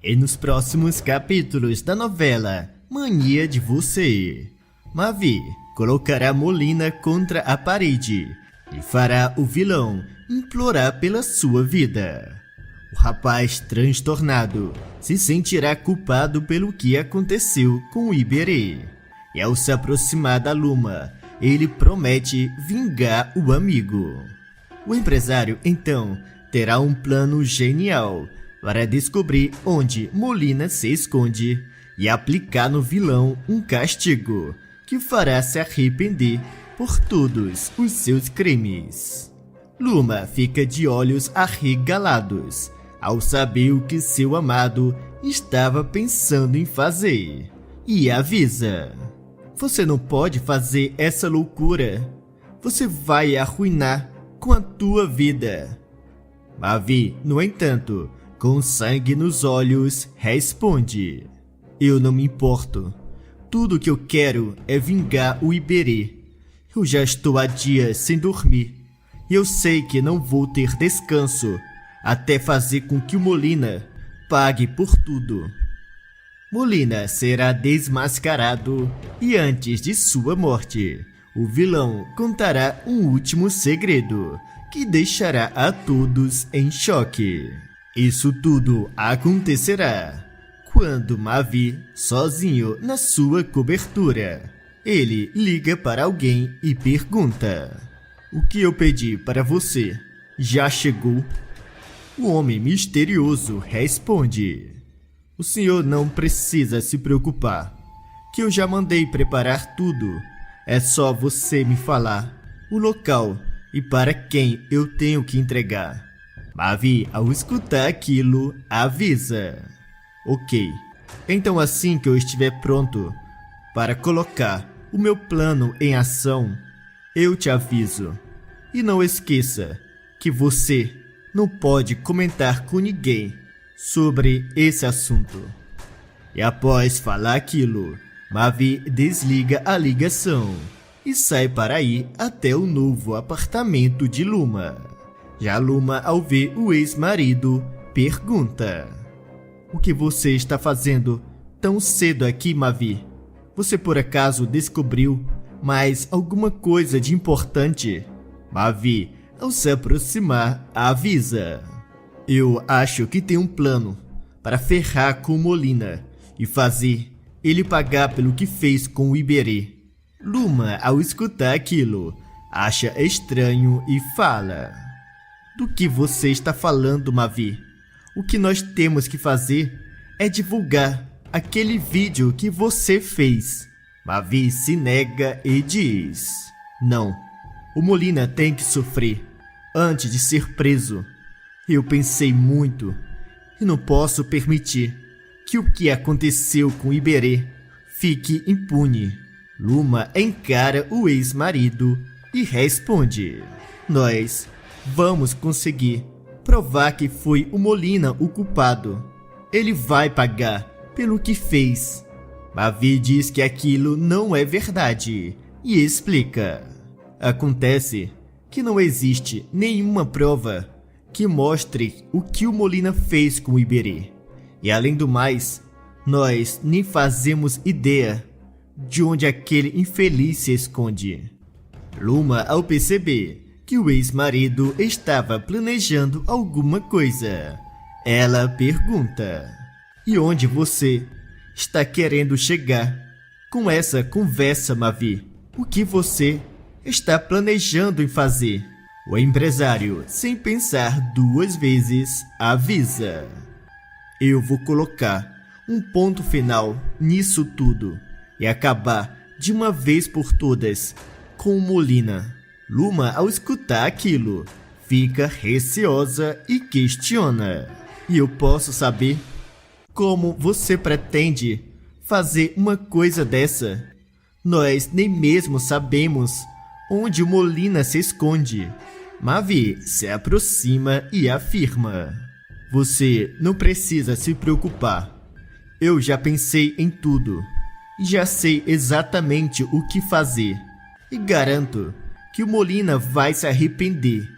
E nos próximos capítulos da novela Mania de Você, Mavi colocará Molina contra a parede e fará o vilão implorar pela sua vida. O rapaz transtornado se sentirá culpado pelo que aconteceu com o Iberê. E ao se aproximar da Luma, ele promete vingar o amigo. O empresário, então, terá um plano genial para descobrir onde Molina se esconde e aplicar no vilão um castigo que fará se arrepender por todos os seus crimes. Luma fica de olhos arregalados ao saber o que seu amado estava pensando em fazer e avisa: você não pode fazer essa loucura. Você vai arruinar com a tua vida. Mavi, no entanto, com sangue nos olhos, responde: eu não me importo. Tudo que eu quero é vingar o Iberê. Eu já estou há dias sem dormir. E eu sei que não vou ter descanso até fazer com que o Molina pague por tudo. Molina será desmascarado e antes de sua morte, o vilão contará um último segredo que deixará a todos em choque. Isso tudo acontecerá quando Mavi, sozinho na sua cobertura, ele liga para alguém e pergunta: o que eu pedi para você já chegou? O homem misterioso responde: o senhor não precisa se preocupar, que eu já mandei preparar tudo. É só você me falar o local e para quem eu tenho que entregar. Mavi, ao escutar aquilo, avisa: ok, então assim que eu estiver pronto para colocar o meu plano em ação, eu te aviso. E não esqueça que você não pode comentar com ninguém sobre esse assunto. E após falar aquilo, Mavi desliga a ligação e sai para ir até o novo apartamento de Luma. Já Luma, ao ver o ex-marido, pergunta: o que você está fazendo tão cedo aqui, Mavi? Você por acaso descobriu mais alguma coisa de importante? Mavi, ao se aproximar, avisa: eu acho que tem um plano para ferrar com Molina e fazer ele pagar pelo que fez com o Iberê. Luma, ao escutar aquilo, acha estranho e fala: do que você está falando, Mavi? O que nós temos que fazer é divulgar aquele vídeo que você fez. Mavi se nega e diz: não, o Molina tem que sofrer antes de ser preso. Eu pensei muito e não posso permitir que o que aconteceu com Iberê fique impune. Luma encara o ex-marido e responde: nós vamos conseguir provar que foi o Molina o culpado. Ele vai pagar pelo que fez. Mavi diz que aquilo não é verdade e explica: acontece que não existe nenhuma prova que mostre o que o Molina fez com o Iberê. E além do mais, nós nem fazemos ideia de onde aquele infeliz se esconde. Luma, ao perceber que o ex-marido estava planejando alguma coisa, ela pergunta: e onde você está querendo chegar com essa conversa, Mavi? O que você está planejando em fazer? O empresário, sem pensar duas vezes, avisa: eu vou colocar um ponto final nisso tudo e acabar de uma vez por todas com o Molina. Luma, ao escutar aquilo, fica receosa e questiona: e eu posso saber como você pretende fazer uma coisa dessa? Nós nem mesmo sabemos onde o Molina se esconde. Mavi se aproxima e afirma: você não precisa se preocupar. Eu já pensei em tudo e já sei exatamente o que fazer. E garanto que o Molina vai se arrepender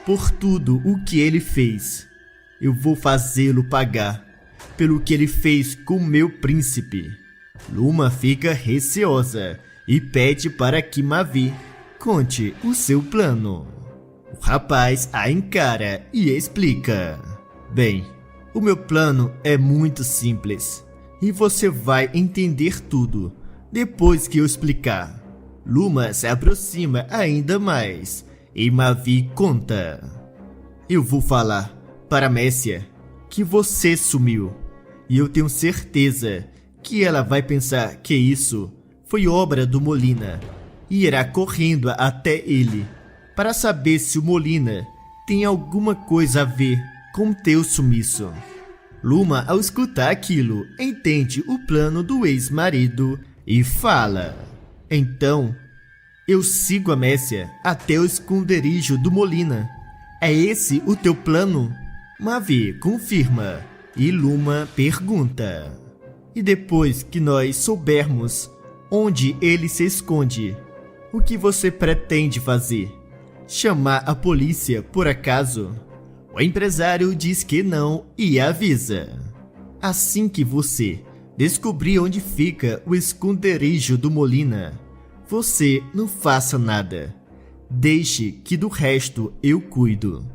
por tudo o que ele fez. Eu vou fazê-lo pagar pelo que ele fez com meu príncipe. Luma fica receosa e pede para que Mavi conte o seu plano. O rapaz a encara e explica: bem, o meu plano é muito simples e você vai entender tudo depois que eu explicar. Luma se aproxima ainda mais e Mavi conta: eu vou falar para Messia que você sumiu e eu tenho certeza que ela vai pensar que isso foi obra do Molina e irá correndo até ele para saber se o Molina tem alguma coisa a ver com teu sumiço. Luma, ao escutar aquilo, entende o plano do ex-marido e fala: então, eu sigo a Messia até o esconderijo do Molina. É esse o teu plano? Mavi confirma e Luma pergunta: e depois que nós soubermos onde ele se esconde, o que você pretende fazer? Chamar a polícia por acaso? O empresário diz que não e avisa: assim que você descobrir onde fica o esconderijo do Molina, você não faça nada. Deixe que do resto eu cuido.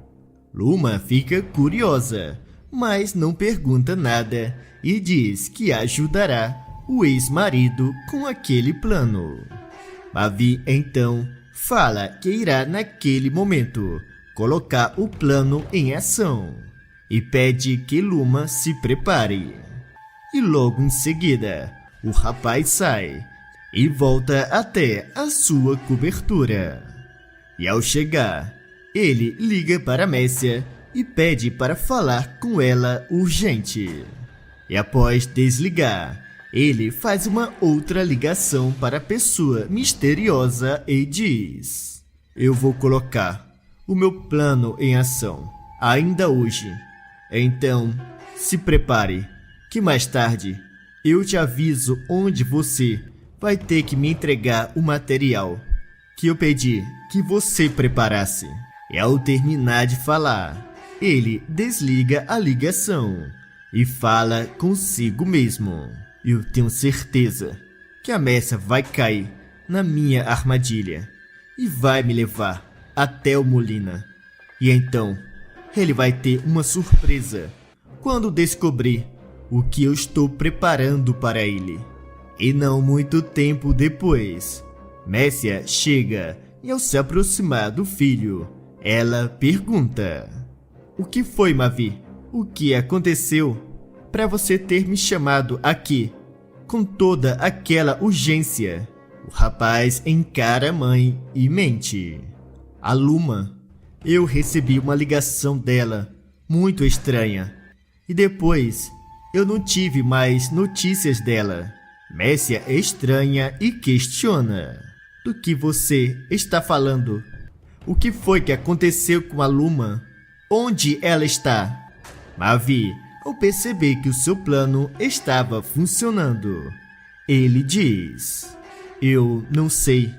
Luma fica curiosa, mas não pergunta nada e diz que ajudará o ex-marido com aquele plano. Mavi então fala que irá naquele momento colocar o plano em ação e pede que Luma se prepare. E logo em seguida, o rapaz sai e volta até a sua cobertura. E ao chegar, ele liga para Messia e pede para falar com ela urgente. E após desligar, ele faz uma outra ligação para a pessoa misteriosa e diz: eu vou colocar o meu plano em ação ainda hoje. Então, se prepare, que mais tarde eu te aviso onde você vai ter que me entregar o material que eu pedi que você preparasse. E ao terminar de falar, ele desliga a ligação e fala consigo mesmo: eu tenho certeza que a Messia vai cair na minha armadilha e vai me levar até o Molina. E então, ele vai ter uma surpresa quando descobrir o que eu estou preparando para ele. E não muito tempo depois, Messia chega e ao se aproximar do filho, ela pergunta: o que foi, Mavi? O que aconteceu para você ter me chamado aqui com toda aquela urgência? O rapaz encara a mãe e mente: a Luma, eu recebi uma ligação dela muito estranha e depois eu não tive mais notícias dela. Messia estranha e questiona: do que você está falando? O que foi que aconteceu com a Luma? Onde ela está? Mavi, ao perceber que o seu plano estava funcionando, ele diz: eu não sei.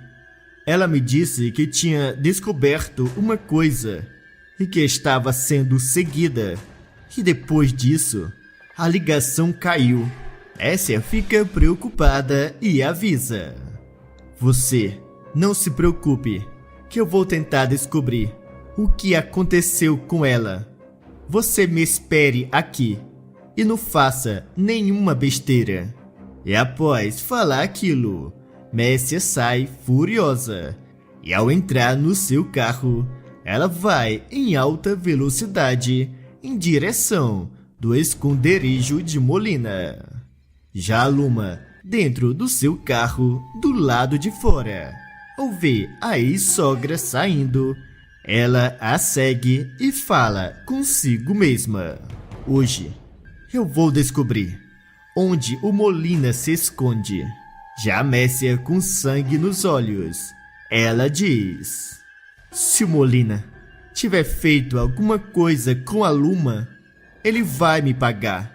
Ela me disse que tinha descoberto uma coisa e que estava sendo seguida. E depois disso, a ligação caiu. Messia fica preocupada e avisa: você não se preocupe, que eu vou tentar descobrir o que aconteceu com ela. Você me espere aqui e não faça nenhuma besteira. E após falar aquilo, Messia sai furiosa e ao entrar no seu carro, ela vai em alta velocidade em direção do esconderijo de Molina. Já a Luma, dentro do seu carro, do lado de fora, ao ver a ex-sogra saindo, ela a segue e fala consigo mesma: hoje eu vou descobrir onde o Molina se esconde. Já a Messia, com sangue nos olhos, ela diz: se o Molina tiver feito alguma coisa com a Luma, ele vai me pagar.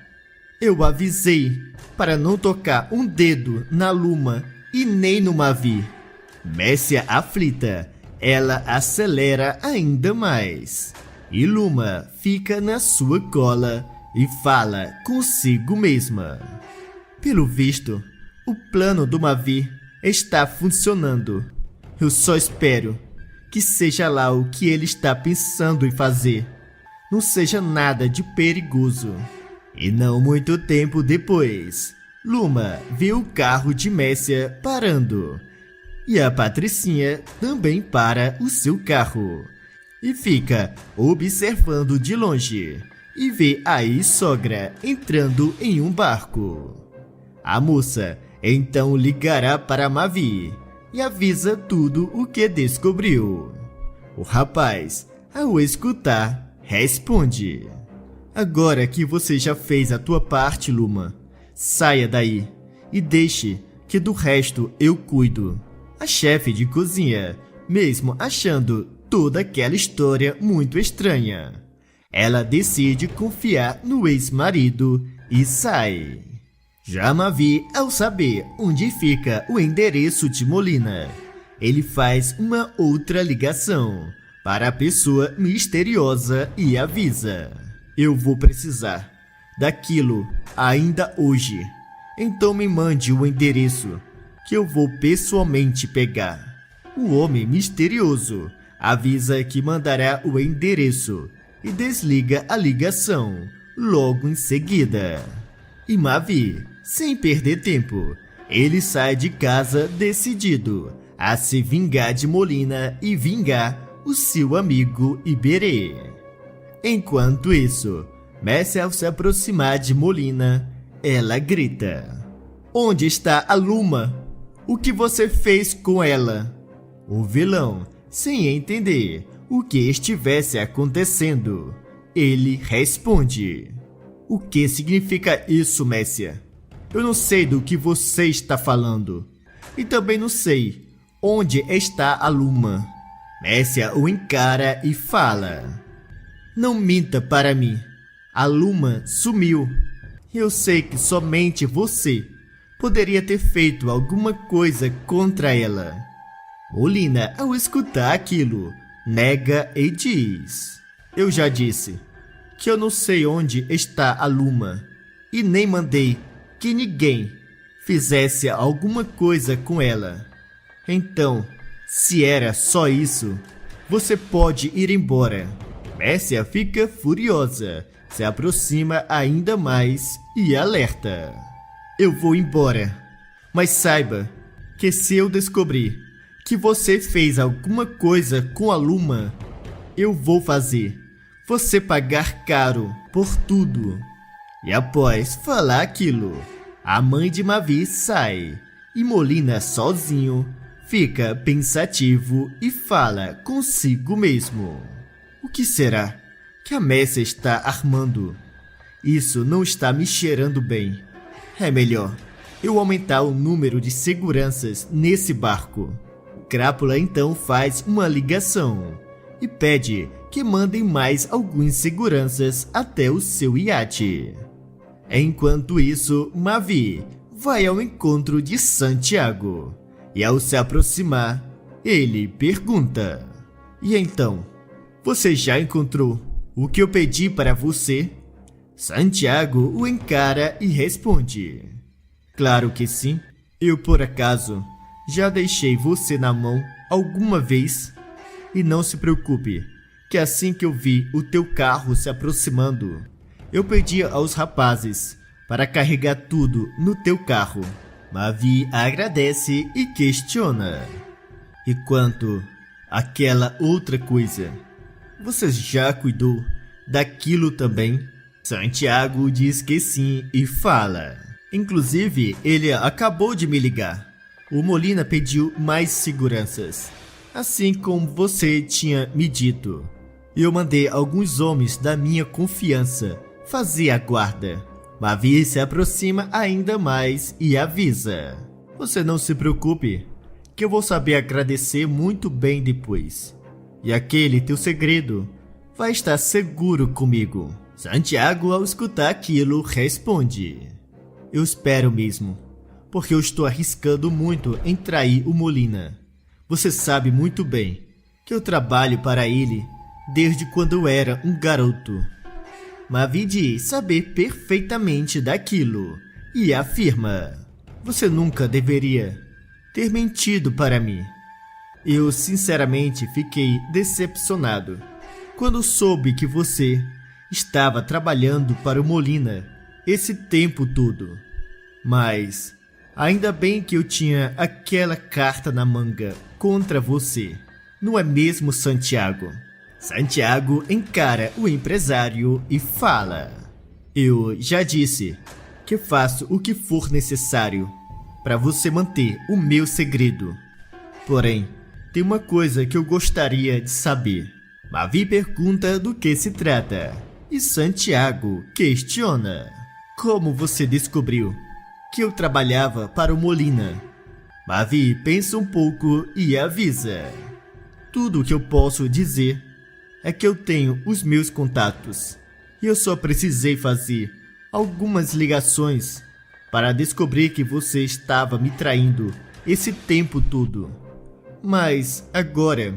Eu avisei para não tocar um dedo na Luma e nem no Mavi. Messia aflita, ela acelera ainda mais. E Luma fica na sua cola e fala consigo mesma. Pelo visto, o plano do Mavi está funcionando. Eu só espero que seja lá o que ele está pensando em fazer. Não seja nada de perigoso. E não muito tempo depois, Luma vê o carro de Messia parando. E a Patricinha também para o seu carro. E fica observando de longe. E vê a ex-sogra entrando em um barco. A moça então ligará para Mavi e avisa tudo o que descobriu. O rapaz, ao escutar, responde: agora que você já fez a tua parte, Luma, saia daí e deixe que do resto eu cuido. A chefe de cozinha, mesmo achando toda aquela história muito estranha, ela decide confiar no ex-marido e sai. Já Mavi, ao saber onde fica o endereço de Molina, ele faz uma outra ligação para a pessoa misteriosa e avisa: eu vou precisar daquilo ainda hoje, então me mande o endereço que eu vou pessoalmente pegar. O homem misterioso avisa que mandará o endereço e desliga a ligação logo em seguida. E Mavi, sem perder tempo, ele sai de casa decidido a se vingar de Molina e vingar o seu amigo Iberê. Enquanto isso, Messia, ao se aproximar de Molina, ela grita: onde está a Luma? O que você fez com ela? O vilão, sem entender o que estivesse acontecendo, ele responde: o que significa isso, Messia? Eu não sei do que você está falando. E também não sei onde está a Luma. Messia o encara e fala: não minta para mim. A Luma sumiu. Eu sei que somente você poderia ter feito alguma coisa contra ela. Molina, ao escutar aquilo, nega e diz: eu já disse que eu não sei onde está a Luma e nem mandei que ninguém fizesse alguma coisa com ela. Então, se era só isso, você pode ir embora. Messia fica furiosa, se aproxima ainda mais e alerta: eu vou embora, mas saiba que se eu descobrir que você fez alguma coisa com a Luma, eu vou fazer você pagar caro por tudo. E após falar aquilo, a mãe de Mavi sai e Molina, sozinho, fica pensativo e fala consigo mesmo: o que será que a Messia está armando? Isso não está me cheirando bem. É melhor eu aumentar o número de seguranças nesse barco. Crápula então faz uma ligação e pede que mandem mais alguns seguranças até o seu iate. Enquanto isso, Mavi vai ao encontro de Santiago e, ao se aproximar, ele pergunta: e então, você já encontrou o que eu pedi para você? Santiago o encara e responde: claro que sim. Eu, por acaso, já deixei você na mão alguma vez? E não se preocupe, que assim que eu vi o teu carro se aproximando, eu pedi aos rapazes para carregar tudo no teu carro. Mavi agradece e questiona: e quanto àquela outra coisa, você já cuidou daquilo também? Santiago diz que sim e fala: inclusive, ele acabou de me ligar. O Molina pediu mais seguranças, assim como você tinha me dito. Eu mandei alguns homens da minha confiança fazer a guarda. Mavi se aproxima ainda mais e avisa: você não se preocupe, que eu vou saber agradecer muito bem depois. E aquele teu segredo vai estar seguro comigo. Santiago, ao escutar aquilo, responde: eu espero mesmo, porque eu estou arriscando muito em trair o Molina. Você sabe muito bem que eu trabalho para ele desde quando eu era um garoto. Mavi diz saber perfeitamente daquilo e afirma: você nunca deveria ter mentido para mim. Eu sinceramente fiquei decepcionado quando soube que você estava trabalhando para o Molina esse tempo todo. Mas ainda bem que eu tinha aquela carta na manga contra você, não é mesmo, Santiago? Santiago encara o empresário e fala: eu já disse que faço o que for necessário para você manter o meu segredo. Porém, tem uma coisa que eu gostaria de saber. Mavi pergunta do que se trata e Santiago questiona: como você descobriu que eu trabalhava para o Molina? Mavi pensa um pouco e avisa: tudo o que eu posso dizer é que eu tenho os meus contatos e eu só precisei fazer algumas ligações para descobrir que você estava me traindo esse tempo todo. Mas agora,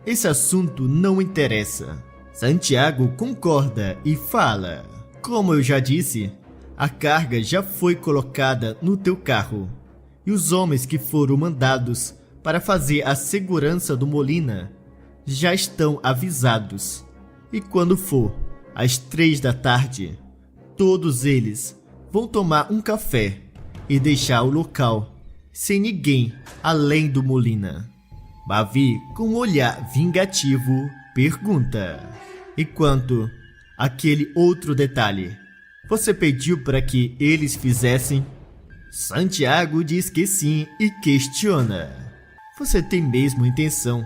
esse assunto não interessa. Santiago concorda e fala: como eu já disse, a carga já foi colocada no teu carro e os homens que foram mandados para fazer a segurança do Molina já estão avisados. E quando for às 3 da tarde, todos eles vão tomar um café e deixar o local sem ninguém além do Molina. Mavi, com um olhar vingativo, pergunta: e quanto àquele outro detalhe, você pediu para que eles fizessem? Santiago diz que sim e questiona: você tem mesmo intenção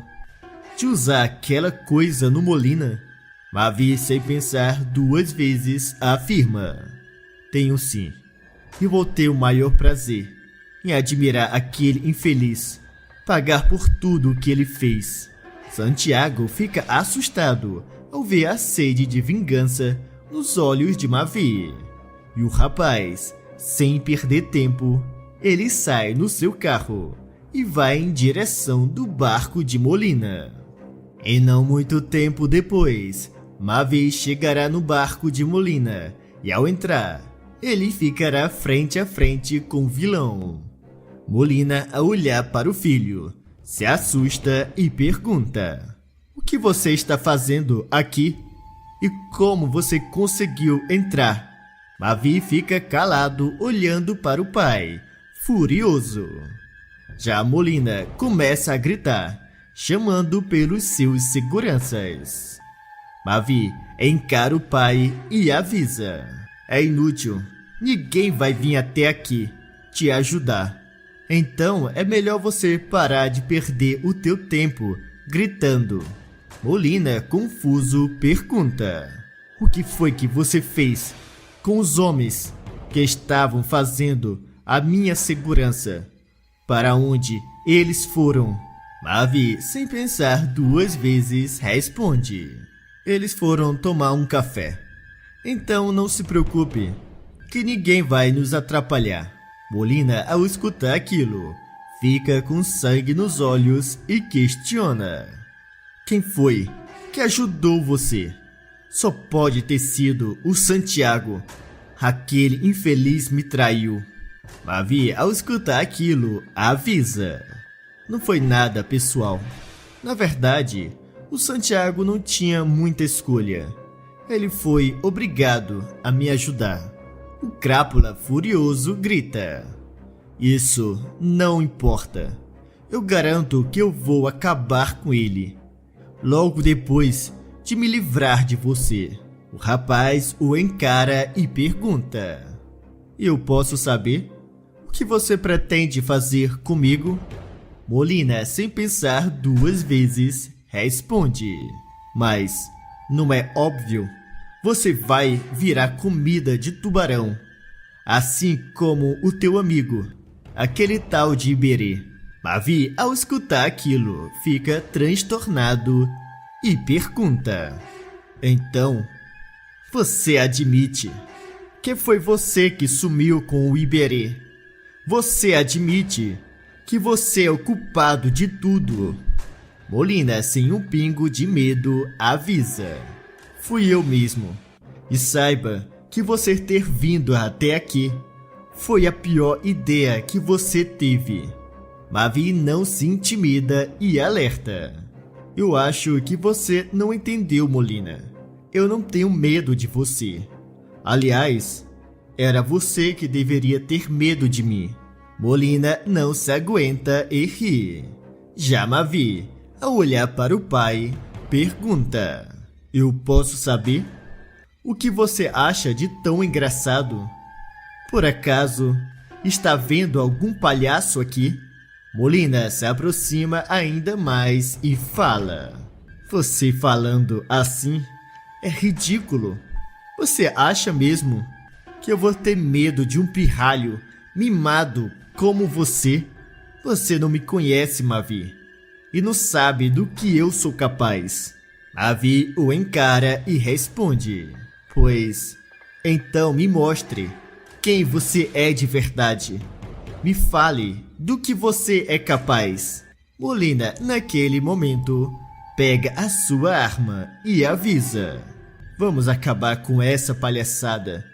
de usar aquela coisa no Molina? Mavi, sem pensar duas vezes, afirma: tenho sim, e vou ter o maior prazer em admirar aquele infeliz pagar por tudo o que ele fez. Santiago fica assustado ao ver a sede de vingança nos olhos de Mavi. E o rapaz, sem perder tempo, ele sai no seu carro e vai em direção do barco de Molina. E não muito tempo depois, Mavi chegará no barco de Molina e ao entrar, ele ficará frente a frente com o vilão. Molina, ao olhar para o filho, se assusta e pergunta: o que você está fazendo aqui? E como você conseguiu entrar? Mavi fica calado olhando para o pai, furioso. Já Molina começa a gritar, chamando pelos seus seguranças. Mavi encara o pai e avisa: é inútil, ninguém vai vir até aqui te ajudar. Então é melhor você parar de perder o teu tempo gritando. Molina, confuso, pergunta: o que foi que você fez com os homens que estavam fazendo a minha segurança? Para onde eles foram? Mavi, sem pensar duas vezes, responde: eles foram tomar um café. Então não se preocupe, que ninguém vai nos atrapalhar. Molina, ao escutar aquilo, fica com sangue nos olhos e questiona: quem foi que ajudou você? Só pode ter sido o Santiago. Aquele infeliz me traiu. Mavi, ao escutar aquilo, avisa: não foi nada pessoal. Na verdade, o Santiago não tinha muita escolha. Ele foi obrigado a me ajudar. O Crápula, furioso, grita: isso não importa. Eu garanto que eu vou acabar com ele logo depois de me livrar de você. O rapaz o encara e pergunta: eu posso saber o que você pretende fazer comigo? Molina, sem pensar duas vezes, responde: mas não é óbvio? Você vai virar comida de tubarão, assim como o teu amigo, aquele tal de Iberê. Mavi, ao escutar aquilo, fica transtornado e pergunta: então, você admite que foi você que sumiu com o Iberê? Você admite que você é o culpado de tudo? Molina, sem um pingo de medo, avisa: fui eu mesmo. E saiba que você ter vindo até aqui foi a pior ideia que você teve. Mavi não se intimida e alerta. Eu acho que você não entendeu, Molina. Eu não tenho medo de você. Aliás, era você que deveria ter medo de mim. Molina não se aguenta e ri. Já Mavi, ao olhar para o pai, pergunta: eu posso saber? O que você acha de tão engraçado? Por acaso, está vendo algum palhaço aqui? Molina se aproxima ainda mais e fala: você falando assim é ridículo. Você acha mesmo que eu vou ter medo de um pirralho mimado como você? Você não me conhece, Mavi, e não sabe do que eu sou capaz. Mavi o encara e responde: pois, então me mostre quem você é de verdade. Me fale do que você é capaz. Molina, naquele momento, pega a sua arma e avisa: vamos acabar com essa palhaçada.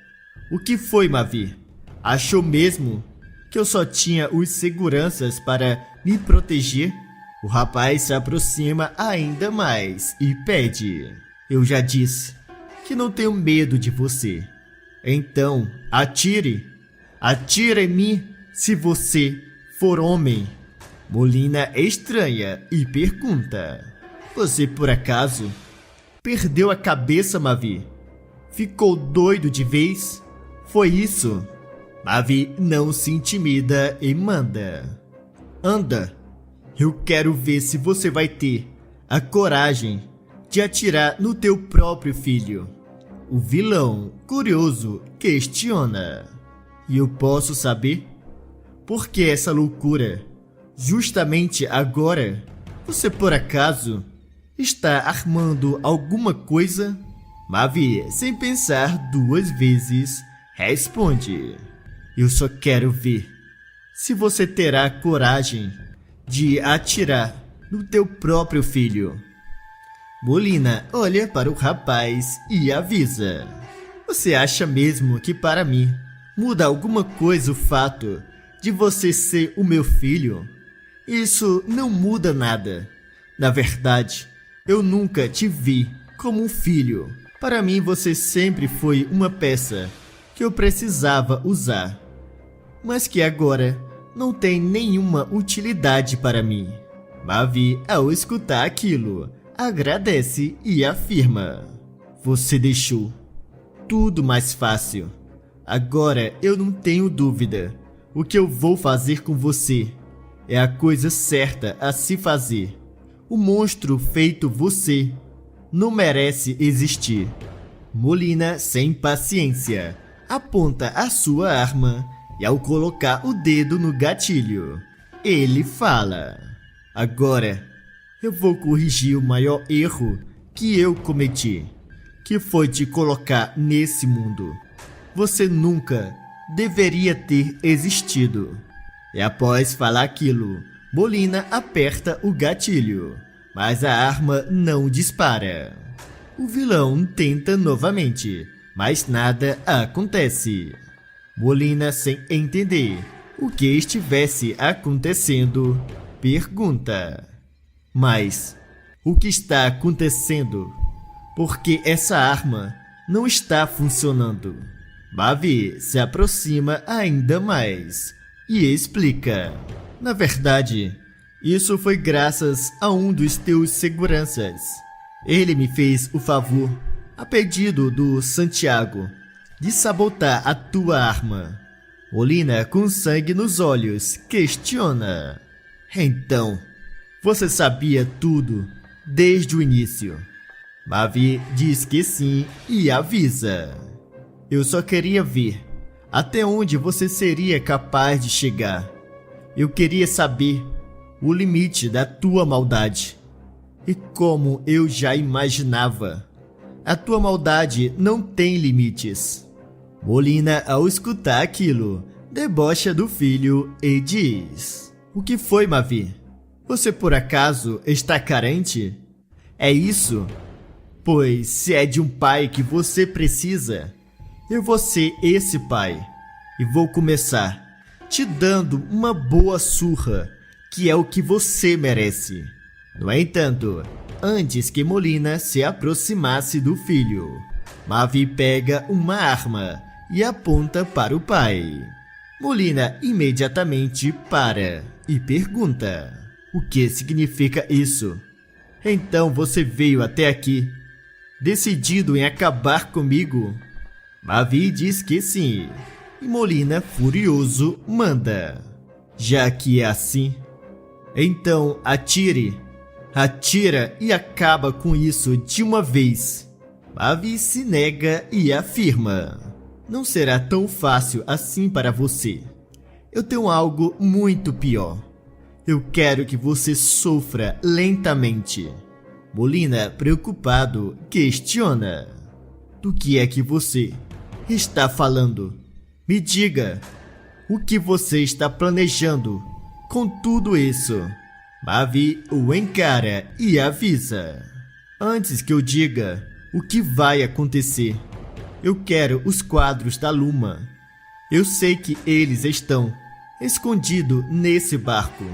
O que foi, Mavi? Achou mesmo que eu só tinha os seguranças para me proteger? O rapaz se aproxima ainda mais e pede: eu já disse que não tenho medo de você. Então, atire. Atire em mim se você for homem. Molina estranha e pergunta: você por acaso perdeu a cabeça, Mavi? Ficou doido de vez? Foi isso? Mavi não se intimida e manda: anda. Eu quero ver se você vai ter a coragem de atirar no teu próprio filho. O vilão, curioso, questiona: e eu posso saber? Por que essa loucura? Justamente agora? Você por acaso está armando alguma coisa? Mavi, sem pensar duas vezes, responde: eu só quero ver se você terá coragem de atirar no teu próprio filho. Molina olha para o rapaz e avisa: você acha mesmo que para mim muda alguma coisa o fato de você ser o meu filho? Isso não muda nada. Na verdade, eu nunca te vi como um filho. Para mim você sempre foi uma peça que eu precisava usar, mas que agora não tem nenhuma utilidade para mim. Mavi, ao escutar aquilo, agradece e afirma: você deixou tudo mais fácil. Agora eu não tenho dúvida. O que eu vou fazer com você é a coisa certa a se fazer. O monstro feito você não merece existir. Molina, sem paciência, aponta a sua arma e ao colocar o dedo no gatilho, ele fala: agora eu vou corrigir o maior erro que eu cometi, que foi te colocar nesse mundo. Você nunca deveria ter existido. E após falar aquilo, Molina aperta o gatilho, mas a arma não dispara. O vilão tenta novamente, mas nada acontece. Molina, sem entender o que estivesse acontecendo, pergunta: mas o que está acontecendo? Por que essa arma não está funcionando? Mavi se aproxima ainda mais e explica: na verdade, isso foi graças a um dos teus seguranças. Ele me fez o favor, a pedido do Santiago, de sabotar a tua arma. Molina, com sangue nos olhos, questiona: então, você sabia tudo desde o início? Mavi diz que sim e avisa: eu só queria ver até onde você seria capaz de chegar. Eu queria saber o limite da tua maldade. E como eu já imaginava, a tua maldade não tem limites. Molina, ao escutar aquilo, debocha do filho e diz: o que foi, Mavi? Você por acaso está carente? É isso? Pois se é de um pai que você precisa, eu vou ser esse pai e vou começar te dando uma boa surra, que é o que você merece. No entanto, antes que Molina se aproximasse do filho, Mavi pega uma arma e aponta para o pai. Molina imediatamente para e pergunta: o que significa isso? Então você veio até aqui, decidido em acabar comigo? Mavi diz que sim, e Molina, furioso, manda: já que é assim, então atire. Atira e acaba com isso de uma vez. Mavi se nega e afirma: não será tão fácil assim para você. Eu tenho algo muito pior. Eu quero que você sofra lentamente. Molina, preocupado, questiona: do que é que você está falando? Me diga, o que você está planejando com tudo isso? Mavi o encara e avisa: antes que eu diga o que vai acontecer, eu quero os quadros da Luma. Eu sei que eles estão escondidos nesse barco.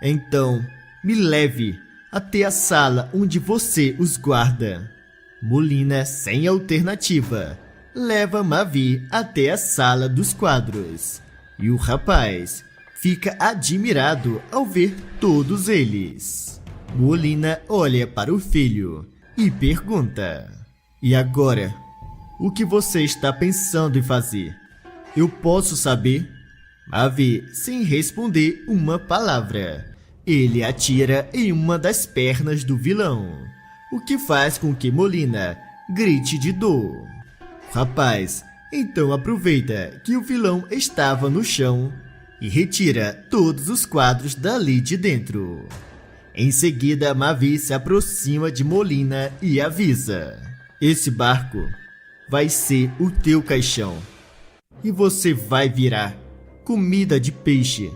Então, me leve até a sala onde você os guarda. Molina, sem alternativa, leva Mavi até a sala dos quadros. E o rapaz fica admirado ao ver todos eles. Molina olha para o filho e pergunta: e agora? O que você está pensando em fazer? Eu posso saber? Mavi, sem responder uma palavra, ele atira em uma das pernas do vilão, o que faz com que Molina grite de dor. O rapaz então aproveita que o vilão estava no chão e retira todos os quadros dali de dentro. Em seguida, Mavi se aproxima de Molina e avisa: esse barco vai ser o teu caixão e você vai virar comida de peixe,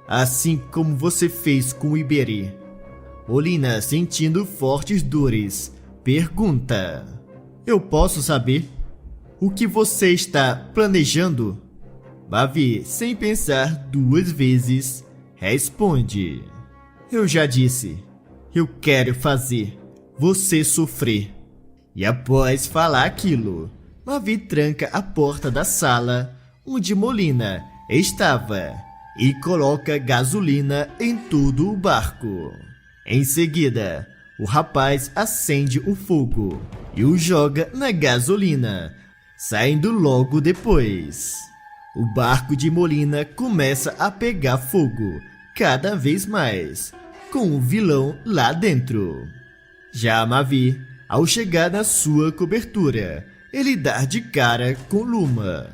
assim como você fez com o Iberê. Molina, sentindo fortes dores, pergunta: eu posso saber o que você está planejando? Mavi, sem pensar duas vezes, responde: eu já disse, eu quero fazer você sofrer. E após falar aquilo, Mavi tranca a porta da sala onde Molina estava e coloca gasolina em todo o barco. Em seguida, o rapaz acende o fogo e o joga na gasolina, saindo logo depois. O barco de Molina começa a pegar fogo cada vez mais, com o vilão lá dentro. Já Mavi, ao chegar na sua cobertura, ele dá de cara com Luma.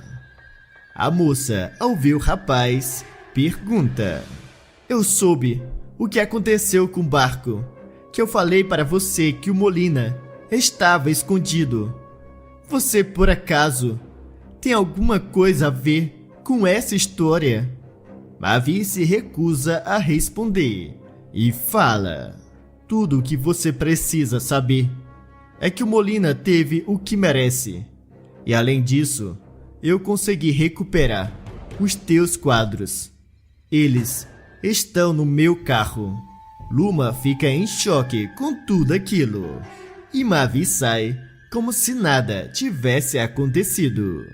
A moça, ao ver o rapaz, pergunta: eu soube o que aconteceu com o barco, que eu falei para você que o Molina estava escondido. Você, por acaso, tem alguma coisa a ver com essa história? Mavi se recusa a responder e fala: tudo o que você precisa saber é que o Molina teve o que merece. E além disso, eu consegui recuperar os teus quadros. Eles estão no meu carro. Luma fica em choque com tudo aquilo. E Mavi sai como se nada tivesse acontecido.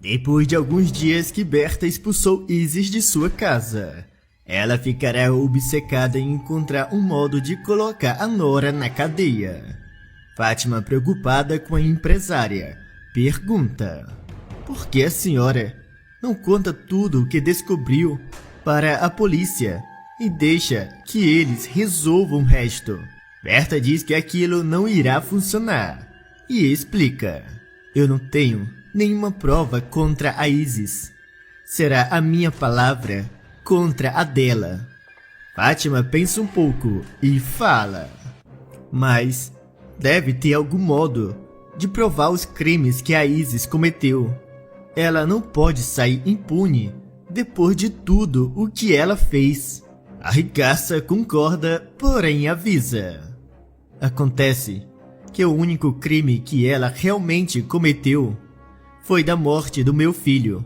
Depois de alguns dias que Berta expulsou Isis de sua casa, ela ficará obcecada em encontrar um modo de colocar a Nora na cadeia. Fátima, preocupada com a empresária, pergunta: por que a senhora não conta tudo o que descobriu para a polícia e deixa que eles resolvam o resto? Berta diz que aquilo não irá funcionar e explica: eu não tenho nenhuma prova contra a Isis. Será a minha palavra contra a dela. Fátima pensa um pouco e fala: mas deve ter algum modo de provar os crimes que a Isis cometeu. Ela não pode sair impune depois de tudo o que ela fez. A ricaça concorda, porém avisa: acontece que o único crime que ela realmente cometeu foi da morte do meu filho.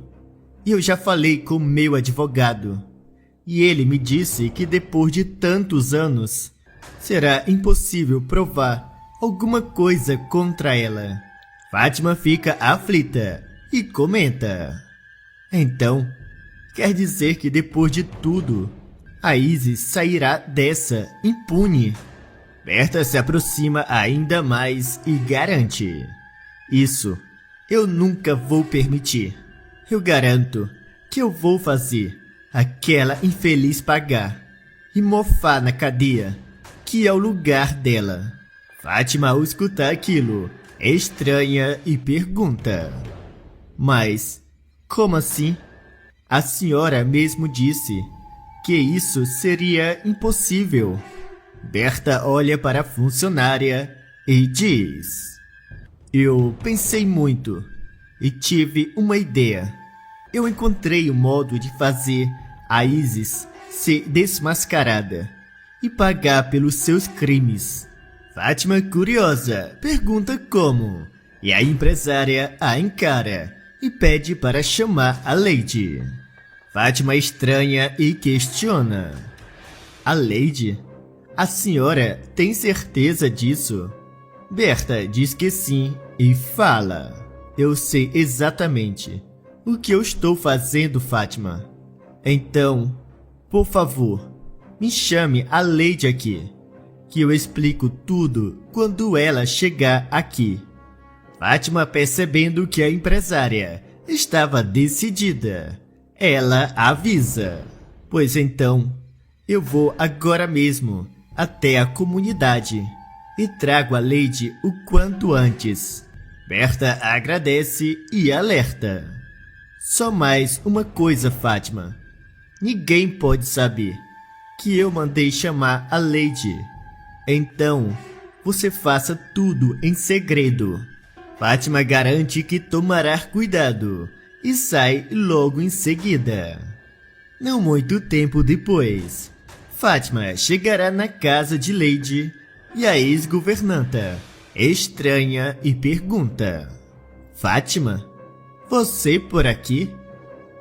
E eu já falei com meu advogado, e ele me disse que depois de tantos anos, será impossível provar alguma coisa contra ela. Fátima fica aflita e comenta: então, quer dizer que depois de tudo, a Isis sairá dessa impune? Berta se aproxima ainda mais e garante: isso eu nunca vou permitir. Eu garanto que eu vou fazer aquela infeliz pagar e mofar na cadeia, que é o lugar dela. Fátima, ao escutar aquilo, estranha e pergunta: mas como assim? A senhora mesmo disse que isso seria impossível. Berta olha para a funcionária e diz: eu pensei muito e tive uma ideia. Eu encontrei um modo de fazer a Isis ser desmascarada e pagar pelos seus crimes. Fátima, curiosa, pergunta como, e a empresária a encara e pede para chamar a Lady. Fátima estranha e questiona: a Lady? A senhora tem certeza disso? Berta diz que sim e fala: eu sei exatamente o que eu estou fazendo, Fátima. Então, por favor, me chame a Lady aqui, que eu explico tudo quando ela chegar aqui. Fátima, percebendo que a empresária estava decidida, ela avisa: pois então, eu vou agora mesmo até a comunidade e trago a Lady o quanto antes. Berta agradece e alerta: só mais uma coisa, Fátima. Ninguém pode saber que eu mandei chamar a Lady. Então, você faça tudo em segredo. Fátima garante que tomará cuidado e sai logo em seguida. Não muito tempo depois, Fátima chegará na casa de Lady e a ex-governanta estranha e pergunta: Fátima, você por aqui?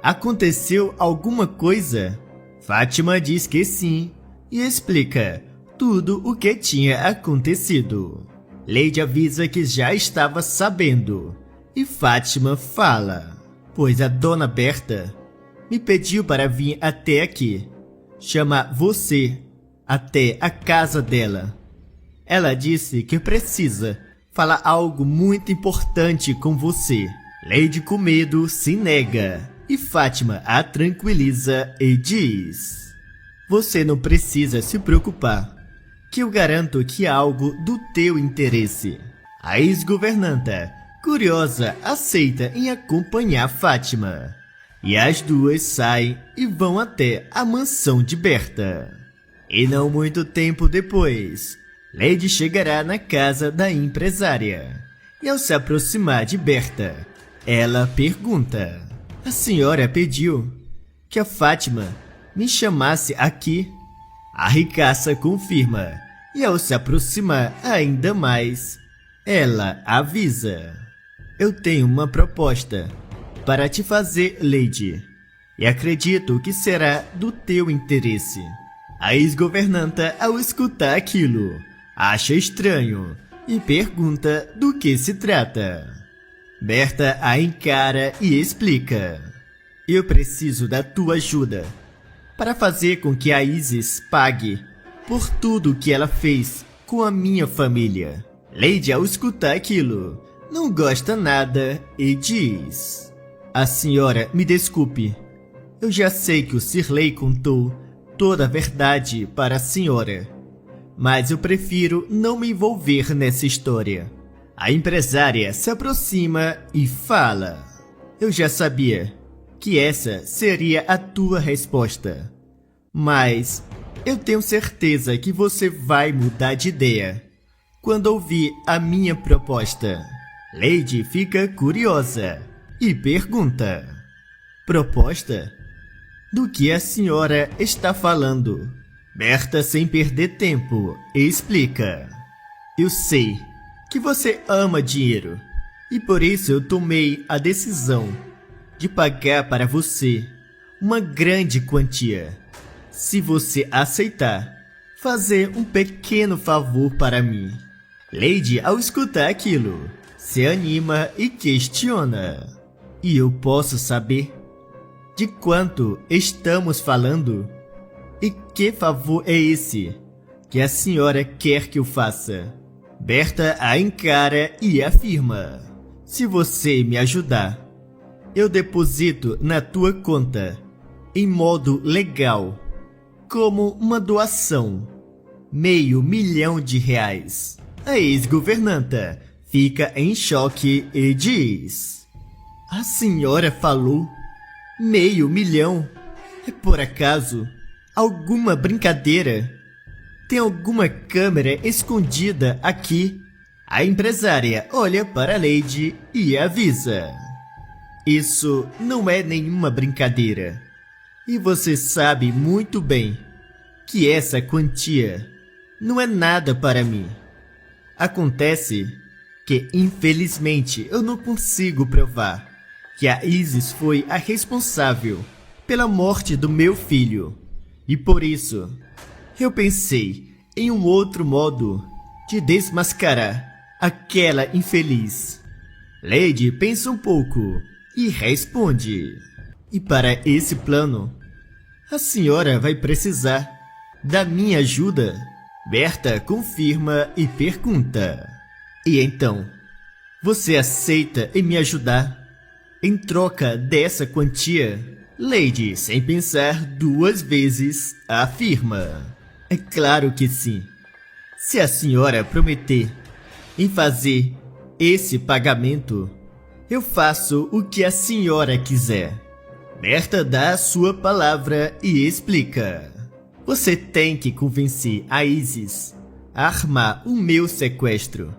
Aconteceu alguma coisa? Fátima diz que sim e explica tudo o que tinha acontecido. Lady avisa que já estava sabendo e Fátima fala: pois a dona Berta me pediu para vir até aqui, chamar você até a casa dela. Ela disse que precisa falar algo muito importante com você. Lady, com medo, se nega e Fátima a tranquiliza e diz: você não precisa se preocupar, que eu garanto que é algo do teu interesse. A ex-governanta, curiosa, aceita em acompanhar Fátima. E as duas saem e vão até a mansão de Berta. E não muito tempo depois, Lady chegará na casa da empresária. E ao se aproximar de Berta, ela pergunta: a senhora pediu que a Fátima me chamasse aqui? A ricaça confirma, e ao se aproximar ainda mais, ela avisa: eu tenho uma proposta para te fazer, Lady, e acredito que será do teu interesse. A ex-governanta, ao escutar aquilo, acha estranho e pergunta do que se trata. Berta a encara e explica: eu preciso da tua ajuda para fazer com que a Isis pague por tudo que ela fez com a minha família. Lady, ao escutar aquilo, não gosta nada e diz: a senhora me desculpe, eu já sei que o Sirley contou toda a verdade para a senhora, mas eu prefiro não me envolver nessa história. A empresária se aproxima e fala: eu já sabia que essa seria a tua resposta, mas eu tenho certeza que você vai mudar de ideia quando ouvir a minha proposta. Lady fica curiosa e pergunta: proposta? Do que a senhora está falando? Berta, sem perder tempo, explica: eu sei que você ama dinheiro e por isso eu tomei a decisão de pagar para você uma grande quantia. Se você aceitar, fazer um pequeno favor para mim. Lady, ao escutar aquilo, se anima e questiona. E eu posso saber de quanto estamos falando? E que favor é esse que a senhora quer que eu faça? Berta a encara e afirma: se você me ajudar, eu deposito na tua conta, em modo legal, como uma doação, R$500 mil. A ex-governanta fica em choque e diz: a senhora falou R$500 mil? É por acaso alguma brincadeira? Tem alguma câmera escondida aqui? A empresária olha para Lady e avisa: isso não é nenhuma brincadeira. E você sabe muito bem que essa quantia não é nada para mim. Acontece que, infelizmente, eu não consigo provar que a Isis foi a responsável pela morte do meu filho. E por isso, eu pensei em um outro modo de desmascarar aquela infeliz. Lady pensa um pouco e responde: e para esse plano, a senhora vai precisar da minha ajuda? Berta confirma e pergunta: e então, você aceita em me ajudar em troca dessa quantia? Lady, sem pensar duas vezes, afirma: é claro que sim. Se a senhora prometer em fazer esse pagamento, eu faço o que a senhora quiser. Berta dá a sua palavra e explica: você tem que convencer a Isis a armar o meu sequestro.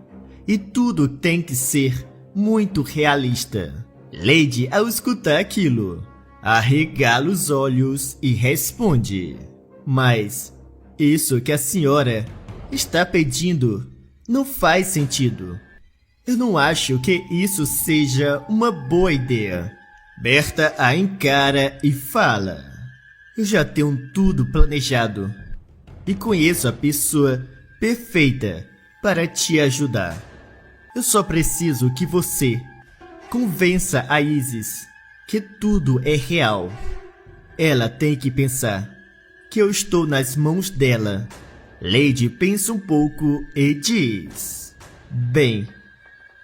E tudo tem que ser muito realista. Lady, ao escutar aquilo, arregala os olhos e responde: mas isso que a senhora está pedindo não faz sentido. Eu não acho que isso seja uma boa ideia. Berta a encara e fala: eu já tenho tudo planejado e conheço a pessoa perfeita para te ajudar. Eu só preciso que você convença a Isis que tudo é real. Ela tem que pensar que eu estou nas mãos dela. Lady pensa um pouco e diz: bem,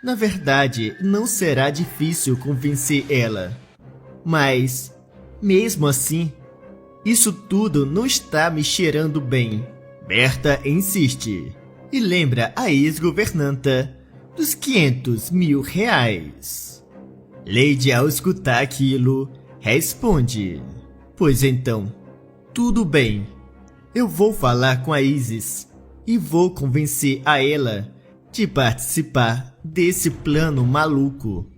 na verdade não será difícil convencer ela. Mas, mesmo assim, isso tudo não está me cheirando bem. Berta insiste e lembra a ex-governanta dos R$500 mil. Lady, ao escutar aquilo, responde: pois então, tudo bem. Eu vou falar com a Isis e vou convencer a ela de participar desse plano maluco.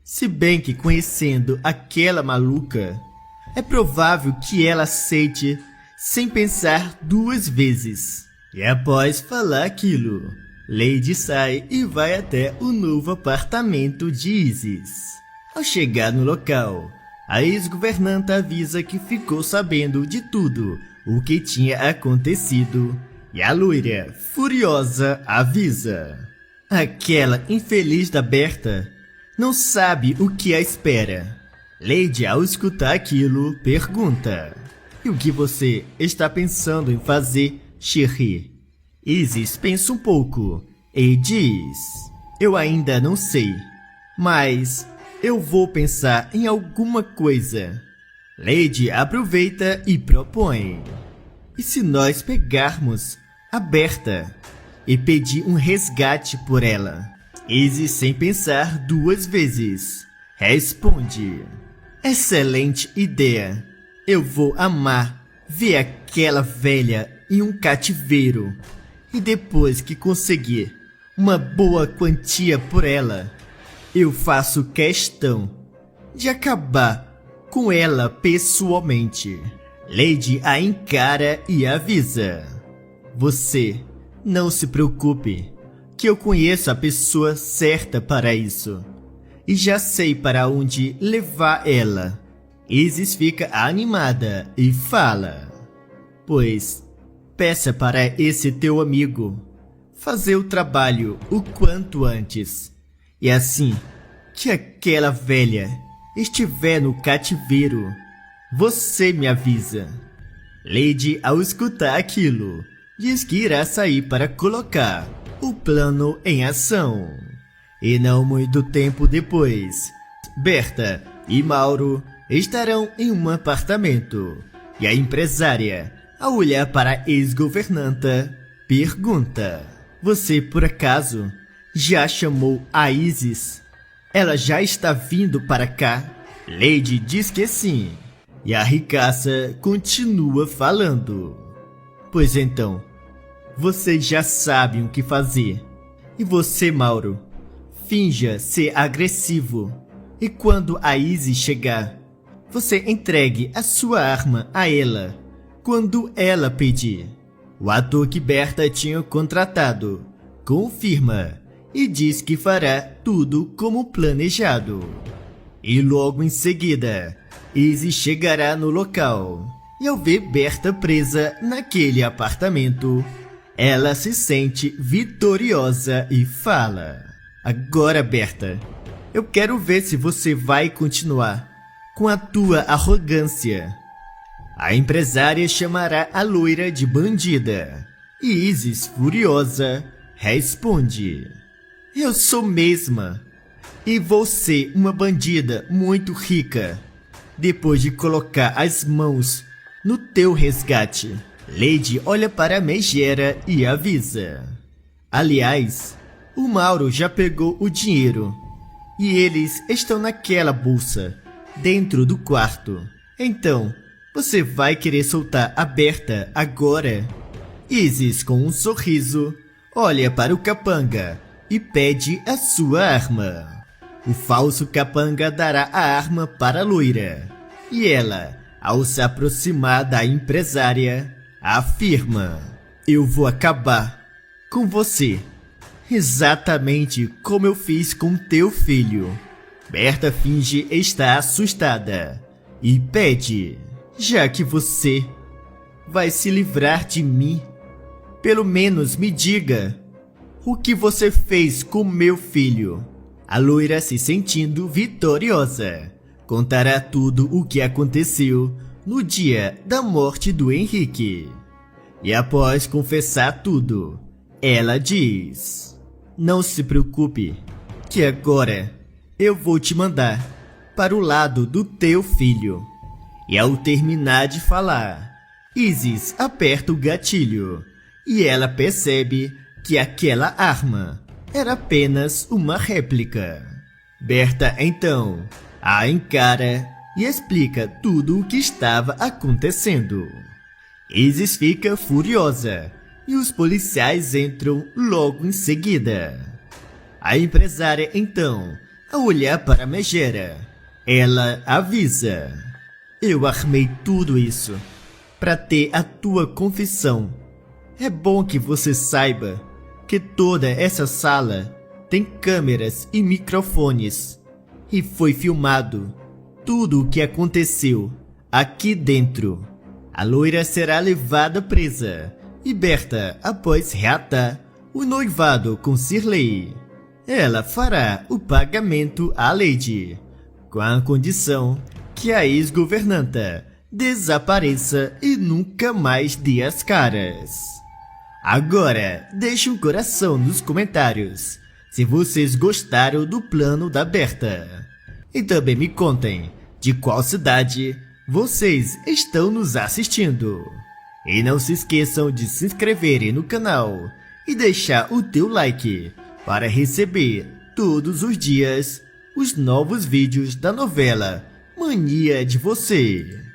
Se bem que, conhecendo aquela maluca, é provável que ela aceite sem pensar duas vezes. E após falar aquilo, Lady sai e vai até o novo apartamento de Isis. Ao chegar no local, a ex-governanta avisa que ficou sabendo de tudo o que tinha acontecido, e a loira, furiosa, avisa: aquela infeliz da Berta não sabe o que a espera. Lady, ao escutar aquilo, pergunta: e o que você está pensando em fazer, Cherie? Isis pensa um pouco e diz: eu ainda não sei, mas eu vou pensar em alguma coisa. Lady aproveita e propõe: e se nós pegarmos a Berta e pedir um resgate por ela? Isis, sem pensar duas vezes, responde: excelente ideia. Eu vou amar ver aquela velha em um cativeiro. E depois que conseguir uma boa quantia por ela, eu faço questão de acabar com ela pessoalmente. Lady a encara e avisa: você não se preocupe, que eu conheço a pessoa certa para isso. E já sei para onde levar ela. Isis fica animada e fala: pois, peça para esse teu amigo fazer o trabalho o quanto antes. E assim que aquela velha estiver no cativeiro, você me avisa. Lady, ao escutar aquilo, diz que irá sair para colocar o plano em ação. E não muito tempo depois, Berta e Mauro estarão em um apartamento. E a empresária, ao olhar para a ex-governanta, pergunta: você por acaso já chamou a Isis? Ela já está vindo para cá? Lady diz que sim. E a ricaça continua falando: pois então, vocês já sabem o que fazer. E você, Mauro, finja ser agressivo. E quando a Isis chegar, você entregue a sua arma a ela quando ela pedir. O ator que Berta tinha contratado confirma e diz que fará tudo como planejado. E logo em seguida, Isis chegará no local e ao ver Berta presa naquele apartamento, ela se sente vitoriosa e fala: agora, Berta, eu quero ver se você vai continuar com a tua arrogância. A empresária chamará a loira de bandida. E Isis, furiosa, responde: eu sou mesma. E vou ser uma bandida muito rica, depois de colocar as mãos no teu resgate. Lady olha para a megera e avisa: aliás, o Mauro já pegou o dinheiro. E eles estão naquela bolsa, dentro do quarto. Então, você vai querer soltar a Berta agora? Isis, com um sorriso, olha para o capanga e pede a sua arma. O falso capanga dará a arma para a loira. E ela, ao se aproximar da empresária, afirma: eu vou acabar com você, exatamente como eu fiz com teu filho. Berta finge estar assustada e pede: já que você vai se livrar de mim, pelo menos me diga o que você fez com meu filho. A loira, se sentindo vitoriosa, contará tudo o que aconteceu no dia da morte do Henrique. E após confessar tudo, ela diz: não se preocupe, que agora eu vou te mandar para o lado do teu filho. E ao terminar de falar, Isis aperta o gatilho e ela percebe que aquela arma era apenas uma réplica. Berta então a encara e explica tudo o que estava acontecendo. Isis fica furiosa e os policiais entram logo em seguida. A empresária então, ao olhar para a megera, ela avisa: eu armei tudo isso para ter a tua confissão. É bom que você saiba que toda essa sala tem câmeras e microfones e foi filmado tudo o que aconteceu aqui dentro. A loira será levada presa e Berta, após reatar o noivado com Shirley, ela fará o pagamento à Lady, com a condição que a ex-governanta desapareça e nunca mais dê as caras. Agora, deixe um coração nos comentários se vocês gostaram do plano da Berta. E também me contem de qual cidade vocês estão nos assistindo. E não se esqueçam de se inscreverem no canal e deixar o teu like para receber todos os dias os novos vídeos da novela Mania de Você.